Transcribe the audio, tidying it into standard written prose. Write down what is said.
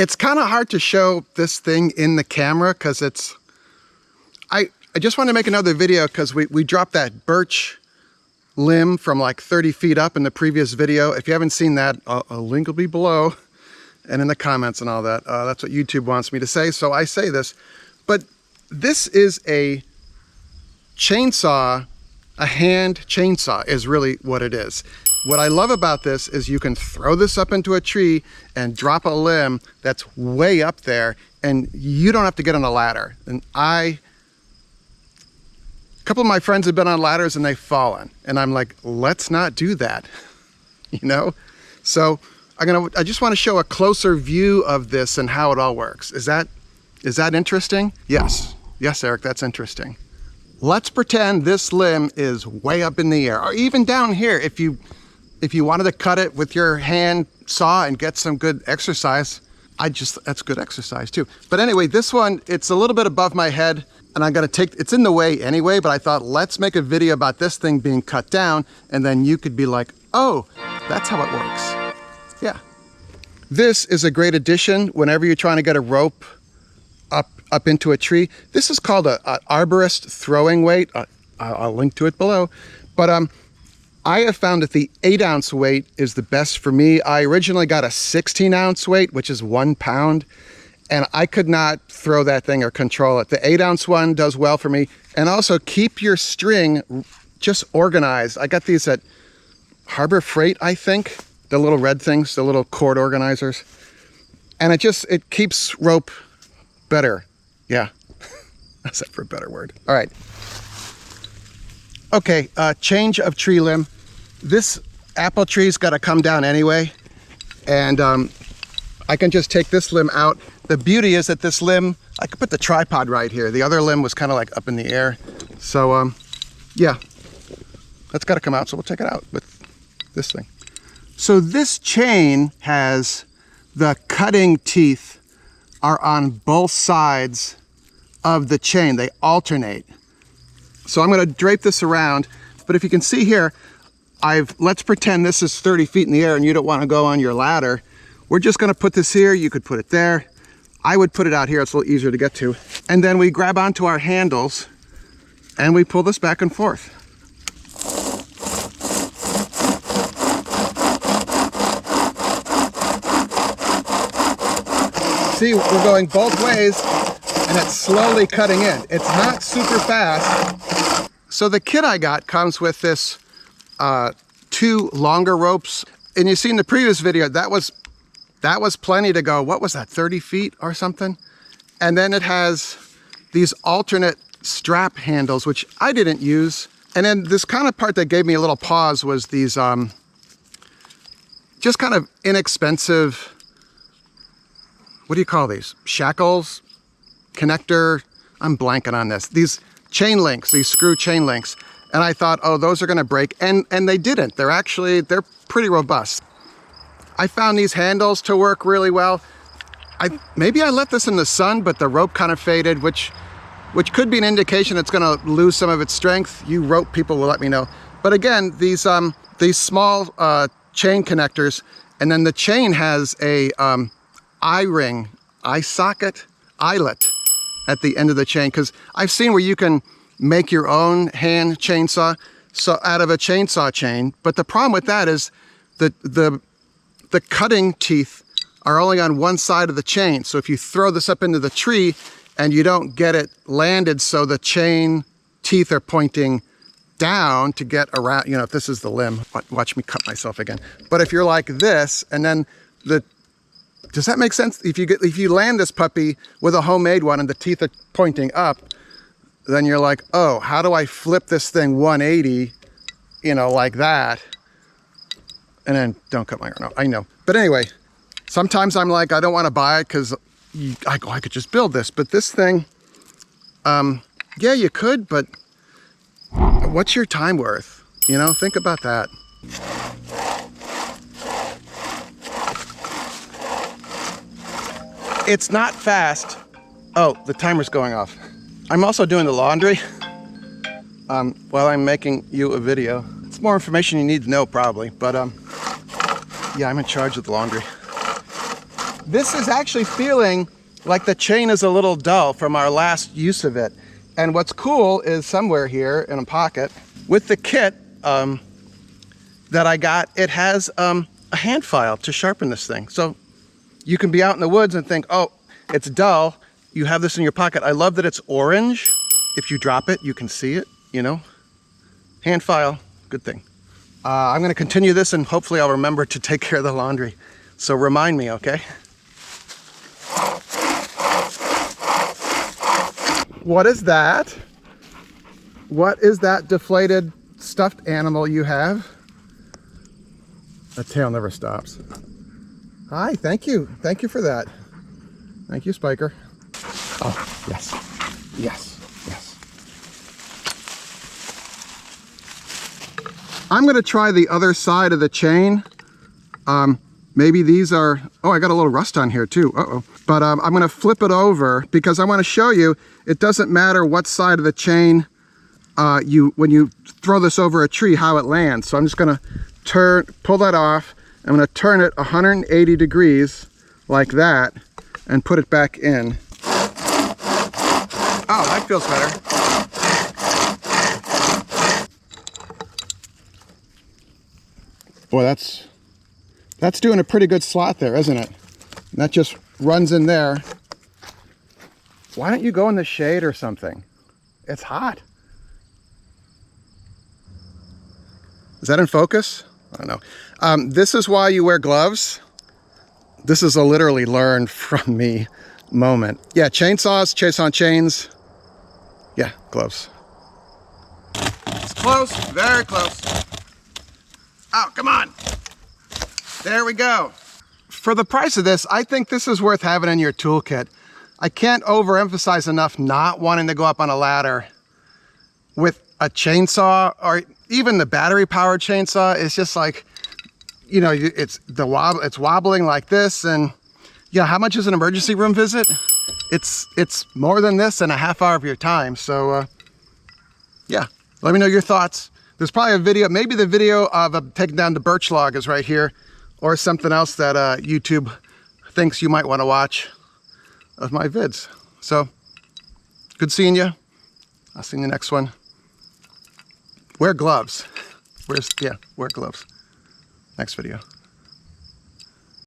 It's kind of hard to show this thing in the camera because it's, I just want to make another video because we dropped that birch limb from like 30 feet up in the previous video. If you haven't seen that, a link will be below and in the comments and all that. That's what YouTube wants me to say, so I say this. But this is a chainsaw, a hand chainsaw is really what it is. What I love about this is you can throw this up into a tree and drop a limb that's way up there, and you don't have to get on a ladder. And a couple of my friends have been on ladders and they've fallen, and I'm like, let's not do that, you know? So I just want to show a closer view of this and how it all works. Is that interesting? Yes, Eric, that's interesting. Let's pretend this limb is way up in the air, or even down here. If you wanted to cut it with your hand saw and get some good exercise, that's good exercise too. But anyway, this one, it's a little bit above my head, and I'm gonna it's in the way anyway, but I thought, let's make a video about this thing being cut down, and then you could be like, oh, that's how it works. Yeah. This is a great addition whenever you're trying to get a rope up into a tree. This is called an arborist throwing weight. I'll link to it below. But I have found that the 8-ounce weight is the best for me. I originally got a 16-ounce weight, which is 1 pound, and I could not throw that thing or control it. The 8-ounce one does well for me. And also keep your string just organized. I got these at Harbor Freight, I think. The little red things, the little cord organizers. And it keeps rope better. Yeah, that's that for a better word. All right. Okay, change of tree limb. This apple tree's got to come down anyway, and I can just take this limb out. The beauty is that this limb, I could put the tripod right here. The other limb was kind of like up in the air. So yeah, that's got to come out, so we'll check it out with this thing. So this chain has the cutting teeth are on both sides of the chain. They alternate. So I'm going to drape this around, but if you can see here, let's pretend this is 30 feet in the air and you don't want to go on your ladder. We're just going to put this here. You could put it there. I would put it out here. It's a little easier to get to. And then we grab onto our handles and we pull this back and forth. See, we're going both ways and it's slowly cutting in. It's not super fast. So the kit I got comes with this 2 longer ropes. And you see in the previous video, that was plenty to go. What was that, 30 feet or something? And then it has these alternate strap handles, which I didn't use. And then this kind of part that gave me a little pause was these just kind of inexpensive, what do you call these? Shackles, connector, I'm blanking on this. These chain links, these screw chain links. And I thought, oh, those are gonna break. And they didn't. They're pretty robust. I found these handles to work really well. Maybe I left this in the sun, but the rope kind of faded, which could be an indication it's gonna lose some of its strength. You rope people will let me know. But again, these small chain connectors, and then the chain has a eye-ring, eye socket, eyelet at the end of the chain, because I've seen where you can make your own hand chainsaw out of a chainsaw chain, but the problem with that is the cutting teeth are only on one side of the chain. So if you throw this up into the tree and you don't get it landed so the chain teeth are pointing down to get around, you know, if this is the limb, watch me cut myself again. But if you're like this, and then does that make sense? If you land this puppy with a homemade one and the teeth are pointing up, then you're like, oh, how do I flip this thing 180, you know, like that? And then don't cut my arm. No, I know. But anyway, sometimes I'm like, I don't want to buy it because I could just build this. But this thing, yeah, you could, but what's your time worth? You know, think about that. It's not fast. Oh, the timer's going off. I'm also doing the laundry while I'm making you a video. It's more information you need to know probably, but yeah, I'm in charge of the laundry. this is actually feeling like the chain is a little dull from our last use of it. And what's cool is somewhere here in a pocket with the kit that I got, it has a hand file to sharpen this thing. So you can be out in the woods and think, oh, it's dull. You have this in your pocket. I love that it's orange. If you drop it, you can see it, you know. Hand file, good thing. I'm gonna continue this and hopefully I'll remember to take care of the laundry. So remind me, okay? What is that? What is that deflated stuffed animal you have? That tail never stops. Hi, thank you. Thank you for that. Thank you, Spiker. Oh, yes. Yes, yes. I'm gonna try the other side of the chain. Maybe these are, oh, I got a little rust on here too. Uh-oh. But I'm gonna flip it over because I wanna show you, it doesn't matter what side of the chain when you throw this over a tree, how it lands. So I'm just gonna pull that off. I'm gonna turn it 180 degrees like that and put it back in. Oh, that feels better. Boy, that's doing a pretty good slot there, isn't it? And that just runs in there. Why don't you go in the shade or something? It's hot. Is that in focus? I don't know. This is why you wear gloves. This is a literally learned from me moment. Yeah, chainsaws, chase on chains. Yeah, gloves. It's close, very close. Oh, come on. There we go. For the price of this, I think this is worth having in your toolkit. I can't overemphasize enough not wanting to go up on a ladder with a chainsaw, or even the battery powered chainsaw. It's just like, you know, it's wobbling like this. And yeah, how much is an emergency room visit? It's more than this in a half hour of your time. So yeah, let me know your thoughts. There's probably a video, maybe the video of taking down the birch log is right here, or something else that YouTube thinks you might want to watch of my vids. So good seeing you. I'll see you in the next one. Wear gloves. Wear gloves. Next video.